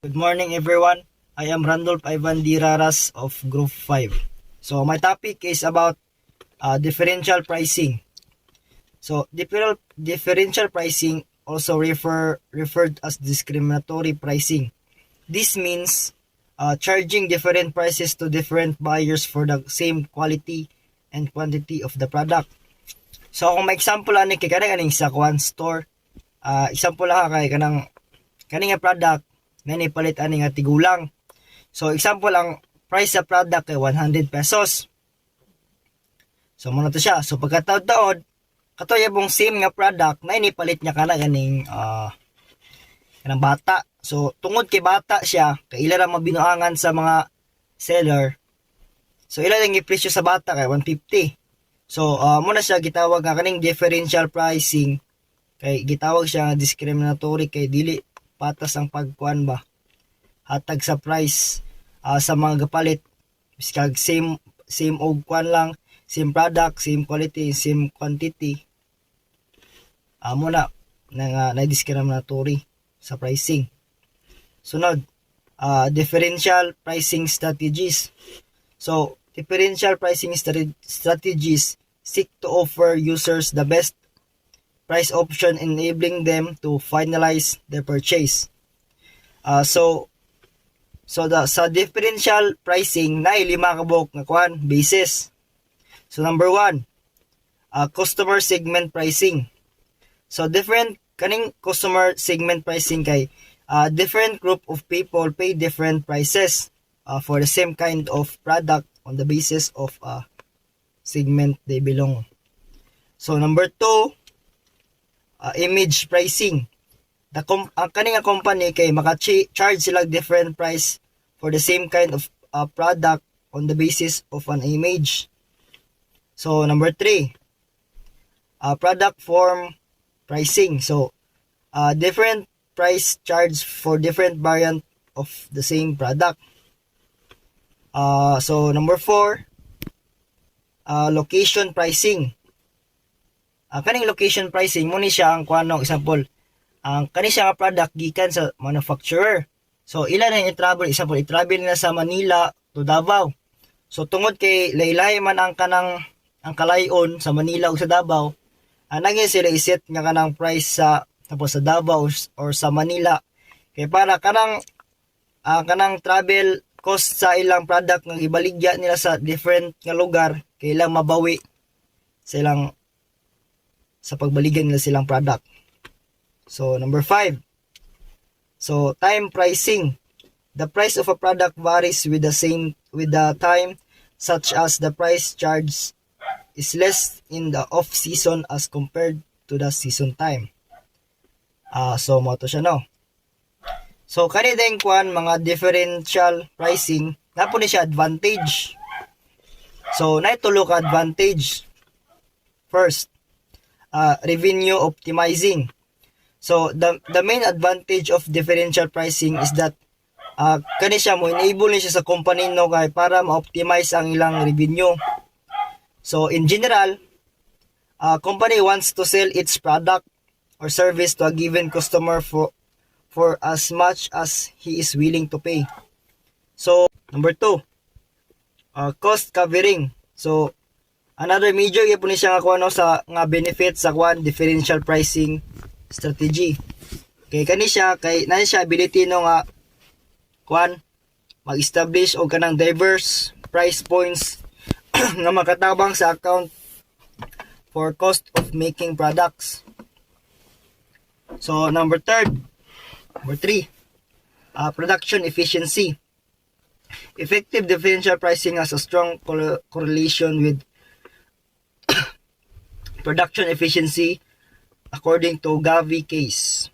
Good morning everyone. I am Randolph Ivan D. Raras of Group 5. So my topic is about differential pricing. So differential pricing also referred as discriminatory pricing. This means charging different prices to different buyers for the same quality and quantity of the product. So kung may example ani kay kaning sa kwan store, example lang kay kaning product na nipalit ani nga tigulang. So example ang price sa product kay 100 pesos. So muna to siya. So pagkataod-taod katoy bong same nga product na inipalit niya kana ganing kanang bata. So tungod kay bata siya, kay ila ra mabinuangan sa mga seller. So ila lang i-presyo sa bata kay 150. So muna siya gitawag nga kaning differential pricing, kay gitawag siya nga discriminatory kay dili patas ang pagkuan ba hatag sa price sa mga gapalit biskag same og kuan lang, same product, same quality, same quantity. Muna na discriminatory sa pricing. Sunod, differential pricing strategies. So differential pricing strategies seek to offer users the best price option, enabling them to finalize their purchase. Sa differential pricing na lima ka buok nga kuan basis. So number 1, customer segment pricing. So different kaning customer segment pricing kay different group of people pay different prices for the same kind of product on the basis of segment they belong. So number 2, image pricing. Ang kaning company kay maka-charge sila different price for the same kind of product on the basis of an image. So number 3, product form pricing. So different price charge for different variant of the same product. So number 4, location pricing. Kaning location pricing mo ni siya ang kuano example. Ang kani siya nga product gikan sa manufacturer. So ila na i-travel, example i-travel na sa Manila to Davao. So tungod kay laylay man ang kalayon sa Manila ug sa Davao, naging sila iset nga kanang price sa tapos sa Davao or sa Manila kay para kanang travel cost sa ilang product nga gibaligya nila sa different nga lugar kay ilang mabawi sa pagbaligan nila silang product. So number 5, so time pricing. The price of a product varies with the time, such as the price charged is less in the off season as compared to the season time. So mo to siya no. So kani din kuan mga differential pricing napo ni siya advantage. So naitulo ka advantage. First, revenue optimizing. So the main advantage of differential pricing is that kani siya mo enable ni siya sa company no kay para ma-optimize ang ilang revenue. So in general, company wants to sell its product or service to a given customer for as much as he is willing to pay. So number 2, cost covering. So another major gyapon ni siya nga kuno sa nga benefit sa kuan differential pricing strategy. Kay kani siya kay na siya ability no nga kuan mag-establish og kanang diverse price points nga makatabang sa account for cost of making products. So number 3, production efficiency. Effective differential pricing has a strong correlation with production efficiency according to Gavi case.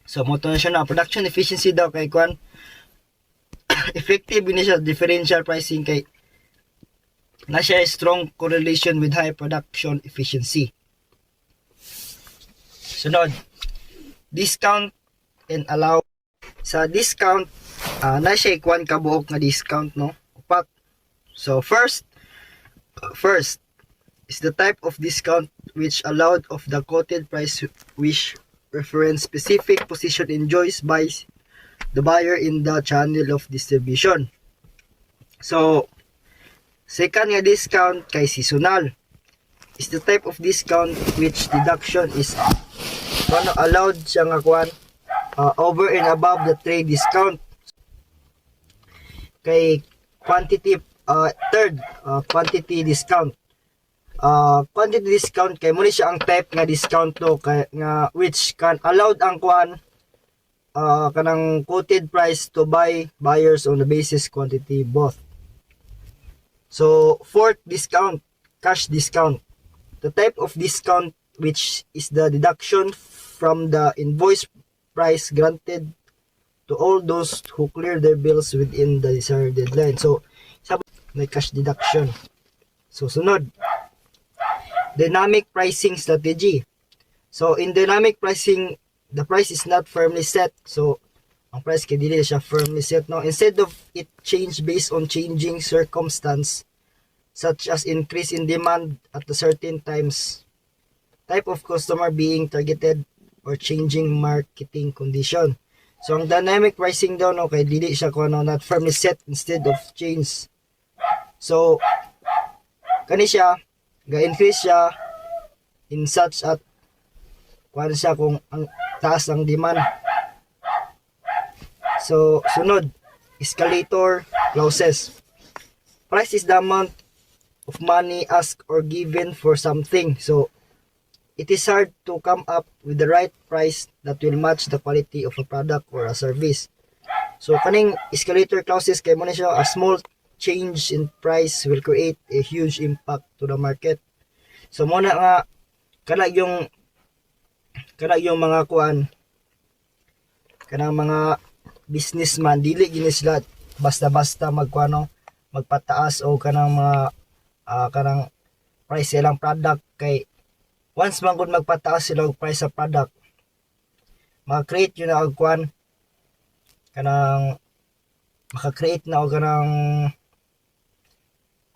So mo to na siya na production efficiency daw kay kuan effective ni siya differential pricing kay na siya strong correlation with high production efficiency. Sunod, discount and allow. Sa discount na siya kuan kabuok nga discount no. Upat. So first is the type of discount which allowed of the quoted price which reference specific position enjoys by the buyer in the channel of distribution. So, second nga discount kay seasonal. Is the type of discount which deduction is allowed siya nga kuan over and above the trade discount. Kay quantity third quantity discount. Quantity discount kay muna siya ang type nga discount to kay nga which can allowed ang kuan kanang quoted price to buyers on the basis quantity both. So fourth discount, cash discount. The type of discount which is the deduction from the invoice price granted to all those who clear their bills within the desired deadline. So, may cash deduction. So, sunod. Dynamic pricing strategy. So, in dynamic pricing, the price is not firmly set. So, ang price kay dili siya firmly set. No? Instead of it change based on changing circumstance, such as increase in demand at a certain times, type of customer being targeted, or changing marketing condition. So, ang dynamic pricing daw, no, kay dili siya kung ano, not firmly set instead of change. So, kani siya, ga-increase siya in such at kung siya kung ang taas ang demand. So, sunod, escalator clauses. Price is the amount of money asked or given for something. So, it is hard to come up with the right price that will match the quality of a product or a service. So, kaning escalator clauses kay mo na siya, a small change in price will create a huge impact to the market. So, muna nga kana yung mga kuan, kanang mga businessman dili gini sila basta-basta magpataas o kanang mga kanang price silang product. Kay once man gud magpataas sila og price sa product, maka-create yun na og kuan kanang maka-create na og kanang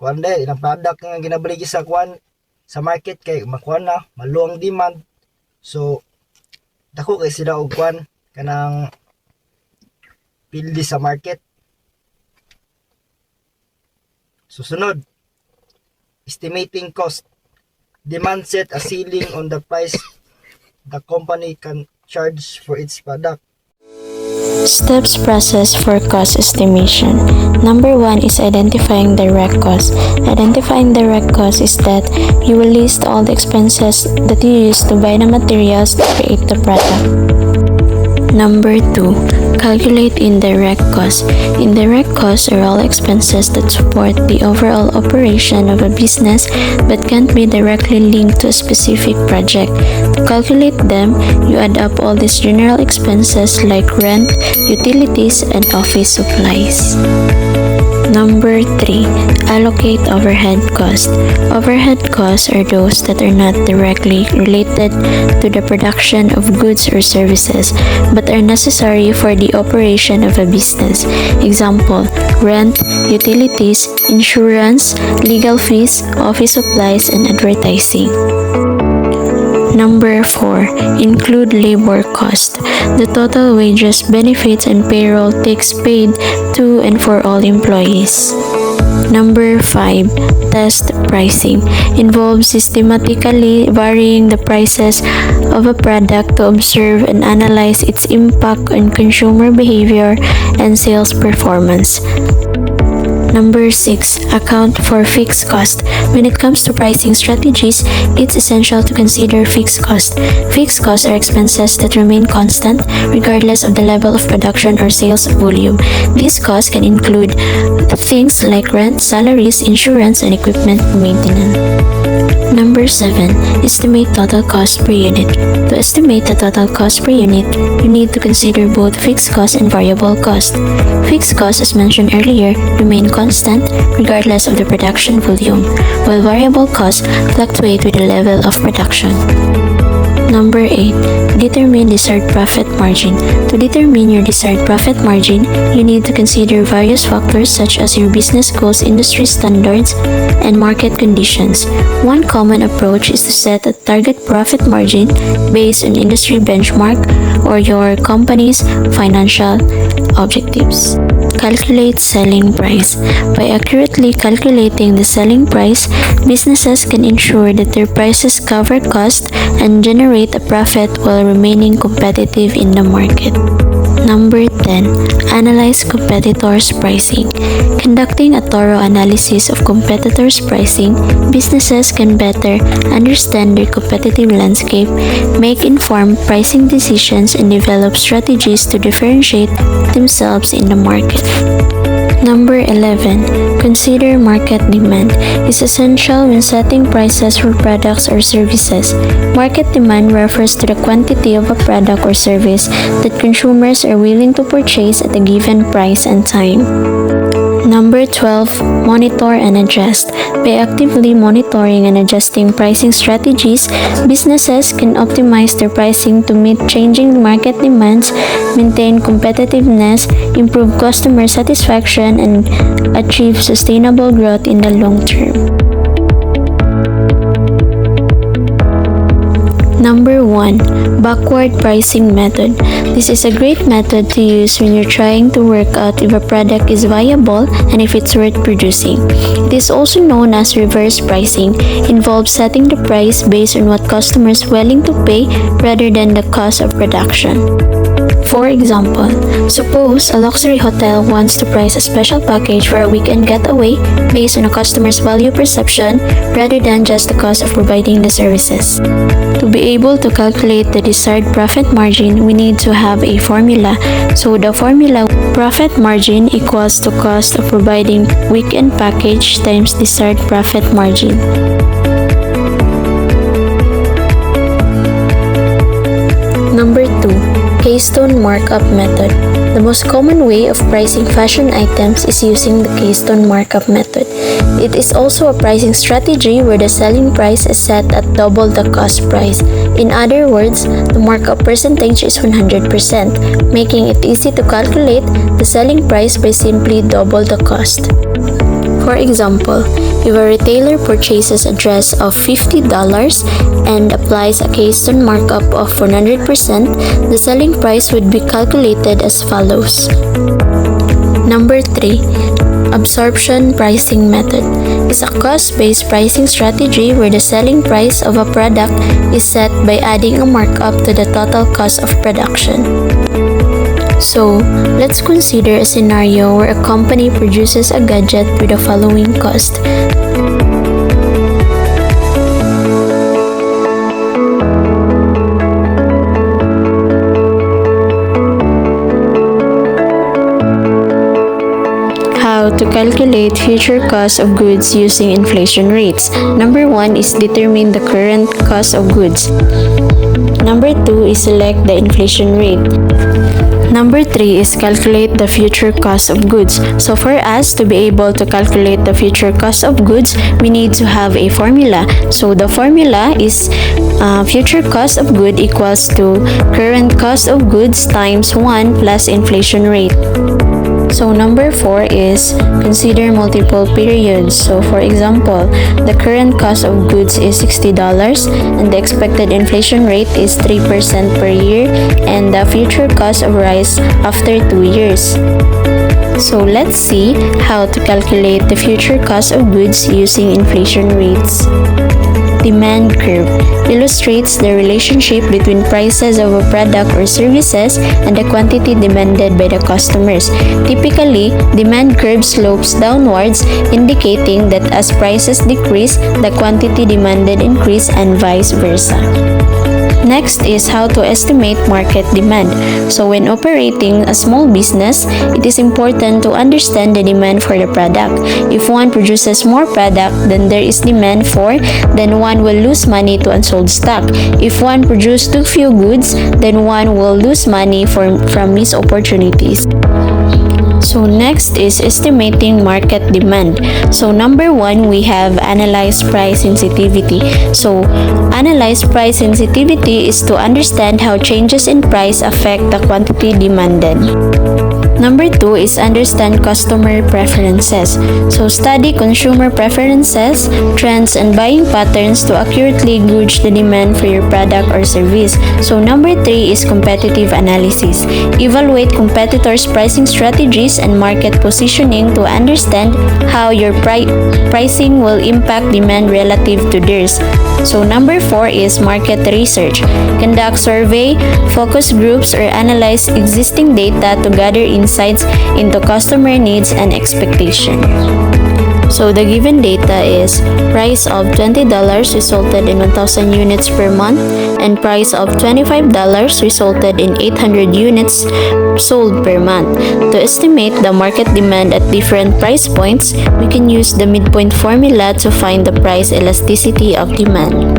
kuan de ilang product nga ginabaligi sa kuan sa market, kay makuan na maluang demand. So dako kay sila og kuan kanang pildi sa market. Susunod, estimating cost. Demand set a ceiling on the price the company can charge for its product. Steps process for cost estimation. Number 1 is identifying direct cost. Identifying direct cost is that you will list all the expenses that you use to buy the materials to create the product. Number 2, calculate indirect costs. Indirect costs are all expenses that support the overall operation of a business but can't be directly linked to a specific project. To calculate them, you add up all these general expenses like rent, utilities, and office supplies. Number 3, allocate overhead costs. Overhead costs are those that are not directly related to the production of goods or services but are necessary for the operation of a business. Example, rent, utilities, insurance, legal fees, office supplies, and advertising. Number 4, include labor cost. The total wages, benefits, and payroll takes paid to and for all employees. Number 5, test pricing. Involves systematically varying the prices of a product to observe and analyze its impact on consumer behavior and sales performance. Number 6, account for fixed cost. When it comes to pricing strategies, it's essential to consider fixed cost. Fixed costs are expenses that remain constant regardless of the level of production or sales volume. These costs can include things like rent, salaries, insurance, and equipment maintenance. Number 7, estimate total cost per unit. To estimate the total cost per unit, you need to consider both fixed cost and variable cost. Fixed costs, as mentioned earlier, remain constant regardless of the production volume, while variable costs fluctuate with the level of production. Number 8, determine desired profit margin. To determine your desired profit margin, you need to consider various factors such as your business goals, industry standards, and market conditions. One common approach is to set a target profit margin based on industry benchmark or your company's financial objectives. Calculate selling price. By accurately calculating the selling price, businesses can ensure that their prices cover cost and generate a profit while remaining competitive in the market. Number 10. Analyze competitors' pricing. Conducting a thorough analysis of competitors' pricing, businesses can better understand their competitive landscape, make informed pricing decisions, and develop strategies to differentiate themselves in the market. Number 11. Consider market demand. It's essential when setting prices for products or services. Market demand refers to the quantity of a product or service that consumers are willing to purchase at a given price and time. Number 12. Monitor and adjust. By actively monitoring and adjusting pricing strategies, businesses can optimize their pricing to meet changing market demands, maintain competitiveness, improve customer satisfaction, and achieve sustainable growth in the long term. Number 1. Backward pricing method. This is a great method to use when you're trying to work out if a product is viable and if it's worth producing. It is also known as reverse pricing. It involves setting the price based on what customers are willing to pay rather than the cost of production. For example, suppose a luxury hotel wants to price a special package for a weekend getaway based on a customer's value perception rather than just the cost of providing the services. To be able to calculate the desired profit margin, we need to have a formula. So the formula profit margin equals to cost of providing weekend package times desired profit margin. Number 2. Keystone Markup Method. The most common way of pricing fashion items is using the Keystone Markup Method. It is also a pricing strategy where the selling price is set at double the cost price. In other words, the markup percentage is 100%, making it easy to calculate the selling price by simply double the cost. For example, if a retailer purchases a dress of $50 and applies a Keystone markup of 100%, the selling price would be calculated as follows. Number 3. Absorption pricing method is a cost-based pricing strategy where the selling price of a product is set by adding a markup to the total cost of production. So, let's consider a scenario where a company produces a gadget with the following cost. How to calculate future cost of goods using inflation rates. Number 1 is determine the current cost of goods. Number 2 is select the inflation rate. Number 3 is calculate the future cost of goods. So for us to be able to calculate the future cost of goods, we need to have a formula. So the formula is future cost of good equals to current cost of goods times 1 plus inflation rate. So number 4 is consider multiple periods. So for example, the current cost of goods is $60 and the expected inflation rate is 3% per year and the future cost of rice after 2 years. So let's see how to calculate the future cost of goods using inflation rates. Demand curve illustrates the relationship between prices of a product or services and the quantity demanded by the customers. Typically, demand curve slopes downwards, indicating that as prices decrease, the quantity demanded increase and vice versa. Next is how to estimate market demand. So when operating a small business, it is important to understand the demand for the product. If one produces more product than there is demand for, then one will lose money to unsold stock. If one produces too few goods, then one will lose money from missed opportunities. So next is estimating market demand. So number 1, we have analyze price sensitivity. So analyze price sensitivity is to understand how changes in price affect the quantity demanded. Number 2 is understand customer preferences. So study consumer preferences, trends, and buying patterns to accurately gauge the demand for your product or service. So number 3 is competitive analysis. Evaluate competitors' pricing strategies and market positioning to understand how your pricing will impact demand relative to theirs. So number 4 is market research. Conduct survey, focus groups, or analyze existing data to gather insights into customer needs and expectation. So the given data is price of $20 resulted in 1,000 units per month and price of $25 resulted in 800 units sold per month. To estimate the market demand at different price points, we can use the midpoint formula to find the price elasticity of demand.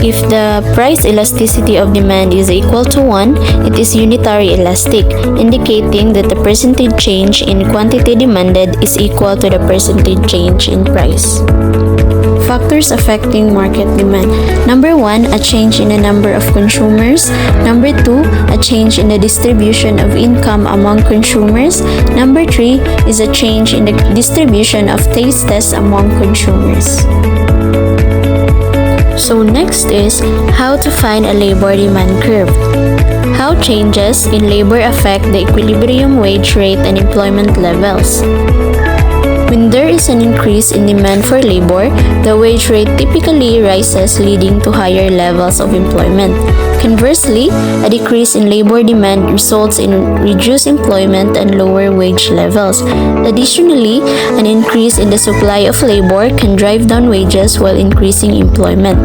If the price elasticity of demand is equal to 1, it is unitary elastic, indicating that the percentage change in quantity demanded is equal to the percentage change in price. Factors affecting market demand. Number 1, a change in the number of consumers. Number 2, a change in the distribution of income among consumers. Number 3 is a change in the distribution of taste tests among consumers. So next is how to find a labor demand curve. How changes in labor affect the equilibrium wage rate and employment levels. When there is an increase in demand for labor, the wage rate typically rises, leading to higher levels of employment. Conversely, a decrease in labor demand results in reduced employment and lower wage levels. Additionally, an increase in the supply of labor can drive down wages while increasing employment.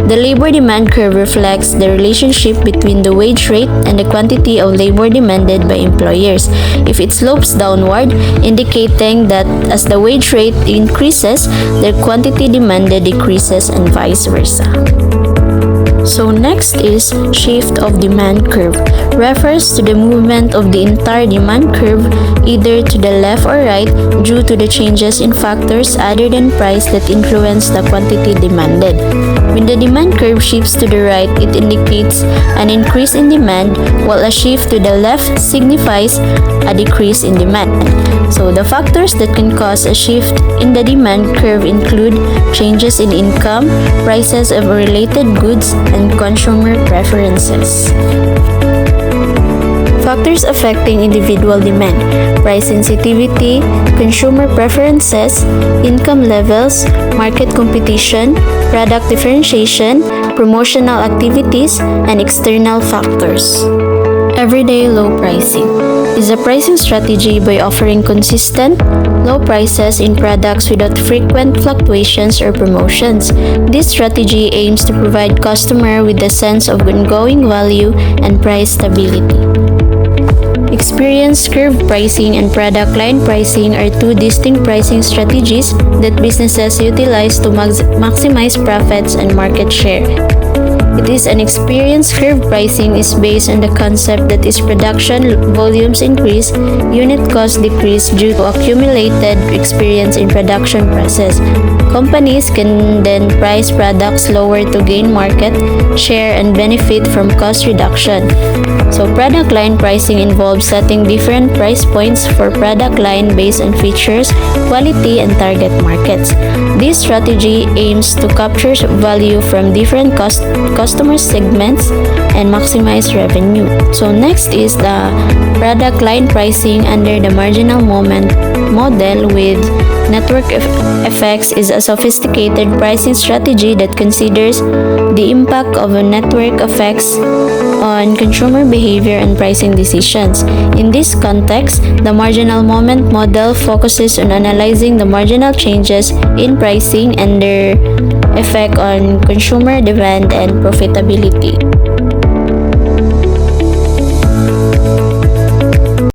The labor demand curve reflects the relationship between the wage rate and the quantity of labor demanded by employers. If it slopes downward, indicating that as the wage rate increases, the quantity demanded decreases and vice versa. So next is shift of demand curve. Refers to the movement of the entire demand curve either to the left or right due to the changes in factors other than price that influence the quantity demanded. When the demand curve shifts to the right, it indicates an increase in demand, while a shift to the left signifies a decrease in demand. So the factors that can cause a shift in the demand curve include changes in income, prices of related goods, and consumer preferences. Factors affecting individual demand: price sensitivity, consumer preferences, income levels, market competition, product differentiation, promotional activities, and external factors. Everyday low pricing is a pricing strategy by offering consistent, low prices in products without frequent fluctuations or promotions. This strategy aims to provide customer with a sense of ongoing value and price stability. Experience curve pricing and product line pricing are two distinct pricing strategies that businesses utilize to maximize profits and market share. It is an experience curve pricing is based on the concept that as production volumes increase, unit costs decrease due to accumulated experience in production process. Companies can then price products lower to gain market share and benefit from cost reduction. So product line pricing involves setting different price points for product line based on features, quality, and target markets. This strategy aims to capture value from different customer segments and maximize revenue. So next is the product line pricing under the marginal moment model with network effects is a sophisticated pricing strategy that considers the impact of a network effects on consumer behavior and pricing decisions. In this context, the marginal moment model focuses on analyzing the marginal changes in pricing and their effect on consumer demand and profitability.